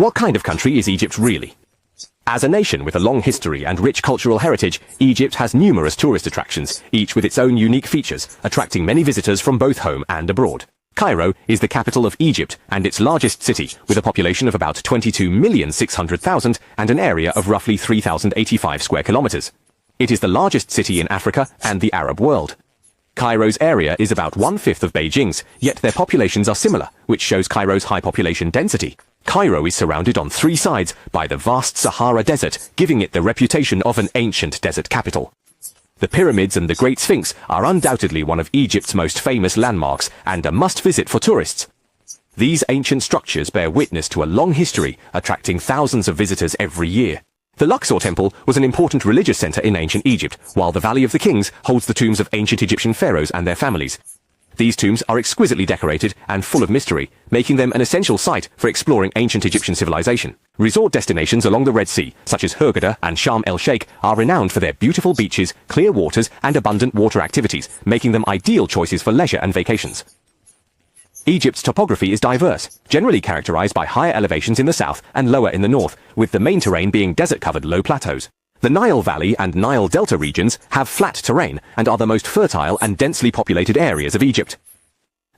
What kind of country is Egypt really? As a nation with a long history and rich cultural heritage, Egypt has numerous tourist attractions, each with its own unique features, attracting many visitors from both home and abroad. Cairo is the capital of Egypt and its largest city, with a population of about 22,600,000 and an area of roughly 3,085 square kilometers. It is the largest city in Africa and the Arab world. Cairo's area is about 1/5 of Beijing's, yet their populations are similar, which shows Cairo's high population density. Cairo is surrounded on 3 sides by the vast Sahara Desert, giving it the reputation of an ancient desert capital. The pyramids and the Great Sphinx are undoubtedly one of Egypt's most famous landmarks and a must-visit for tourists. These ancient structures bear witness to a long history, attracting thousands of visitors every year. The Luxor Temple was an important religious center in ancient Egypt, while the Valley of the Kings holds the tombs of ancient Egyptian pharaohs and their families. These tombs are exquisitely decorated and full of mystery, making them an essential site for exploring ancient Egyptian civilization. Resort destinations along the Red Sea, such as Hurghada and Sharm el-Sheikh, are renowned for their beautiful beaches, clear waters, and abundant water activities, making them ideal choices for leisure and vacations. Egypt's topography is diverse, generally characterized by higher elevations in the south and lower in the north, with the main terrain being desert-covered low plateaus. The Nile Valley and Nile Delta regions have flat terrain and are the most fertile and densely populated areas of Egypt.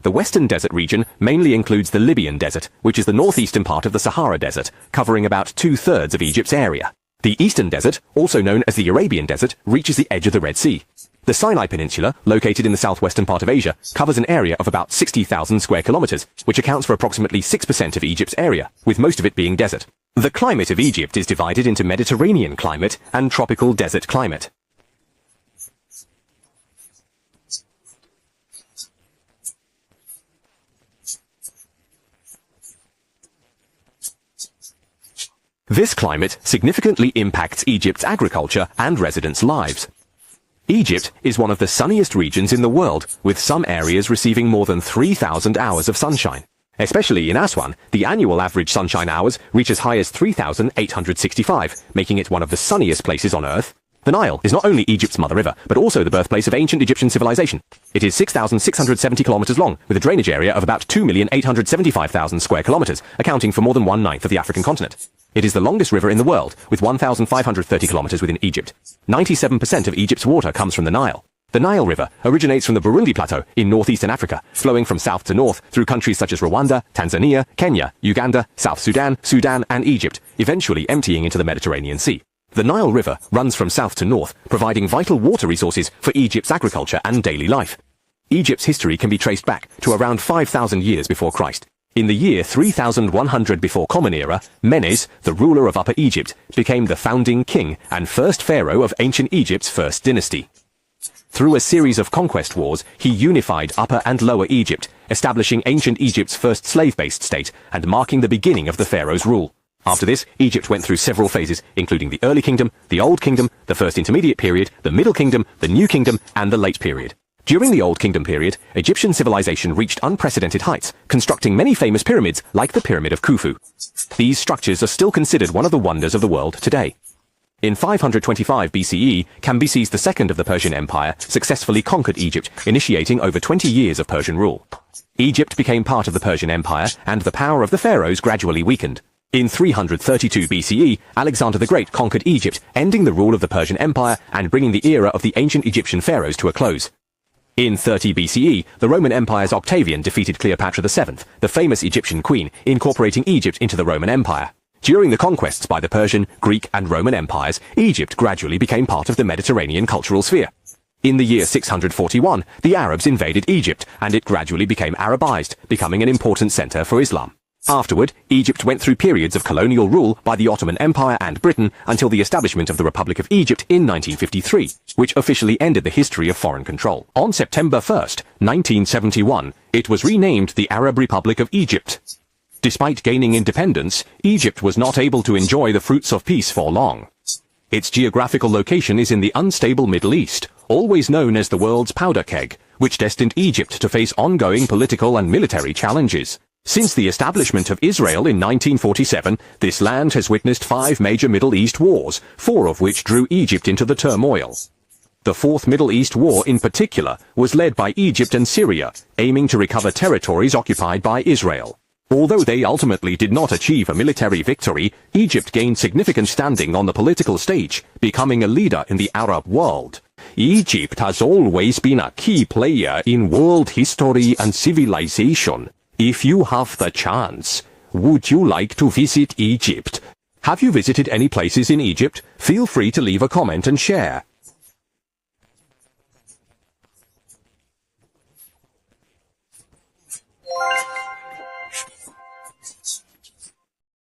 The Western Desert region mainly includes the Libyan Desert, which is the northeastern part of the Sahara Desert, covering about 2/3 of Egypt's area. The Eastern Desert, also known as the Arabian Desert, reaches the edge of the Red Sea. The Sinai Peninsula, located in the southwestern part of Asia, covers an area of about 60,000 square kilometers, which accounts for approximately 6% of Egypt's area, with most of it being desert. The climate of Egypt is divided into Mediterranean climate and tropical desert climate. This climate significantly impacts Egypt's agriculture and residents' lives. Egypt is one of the sunniest regions in the world, with some areas receiving more than 3,000 hours of sunshine. Especially in Aswan, the annual average sunshine hours reach as high as 3,865, making it one of the sunniest places on Earth. The Nile is not only Egypt's mother river, but also the birthplace of ancient Egyptian civilization. It is 6,670 kilometers long, with a drainage area of about 2,875,000 square kilometers, accounting for more than 1/9 of the African continent. It is the longest river in the world, with 1,530 kilometers within Egypt. 97% of Egypt's water comes from the Nile. The Nile River originates from the Burundi Plateau in northeastern Africa, flowing from south to north through countries such as Rwanda, Tanzania, Kenya, Uganda, South Sudan, Sudan, and Egypt, eventually emptying into the Mediterranean Sea. The Nile River runs from south to north, providing vital water resources for Egypt's agriculture and daily life. Egypt's history can be traced back to around 5,000 years before Christ. In the year 3100 before Common Era, Menes, the ruler of Upper Egypt, became the founding king and first pharaoh of ancient Egypt's first dynasty. Through a series of conquest wars, he unified Upper and Lower Egypt, establishing ancient Egypt's first slave-based state and marking the beginning of the pharaoh's rule. After this, Egypt went through several phases, including the Early Kingdom, the Old Kingdom, the First Intermediate Period, the Middle Kingdom, the New Kingdom, and the Late Period. During the Old Kingdom period, Egyptian civilization reached unprecedented heights, constructing many famous pyramids like the Pyramid of Khufu. These structures are still considered one of the wonders of the world today. In 525 BCE, Cambyses II of the Persian Empire successfully conquered Egypt, initiating over 20 years of Persian rule. Egypt became part of the Persian Empire, and the power of the pharaohs gradually weakened. In 332 BCE, Alexander the Great conquered Egypt, ending the rule of the Persian Empire and bringing the era of the ancient Egyptian pharaohs to a close. In 30 BCE, the Roman Empire's Octavian defeated Cleopatra VII, the famous Egyptian queen, incorporating Egypt into the Roman Empire. During the conquests by the Persian, Greek, and Roman empires, Egypt gradually became part of the Mediterranean cultural sphere. In the year 641, the Arabs invaded Egypt, and it gradually became Arabized, becoming an important center for Islam. Afterward, Egypt went through periods of colonial rule by the Ottoman Empire and Britain until the establishment of the Republic of Egypt in 1953, which officially ended the history of foreign control. On September 1st, 1971, it was renamed the Arab Republic of Egypt. Despite gaining independence, Egypt was not able to enjoy the fruits of peace for long. Its geographical location is in the unstable Middle East, always known as the world's powder keg, which destined Egypt to face ongoing political and military challenges. Since the establishment of Israel in 1947, this land has witnessed 5 major Middle East wars, 4 of which drew Egypt into the turmoil. The Fourth Middle East War in particular was led by Egypt and Syria, aiming to recover territories occupied by Israel. Although they ultimately did not achieve a military victory, Egypt gained significant standing on the political stage, becoming a leader in the Arab world. Egypt has always been a key player in world history and civilization. If you have the chance, would you like to visit Egypt? Have you visited any places in Egypt? Feel free to leave a comment and share.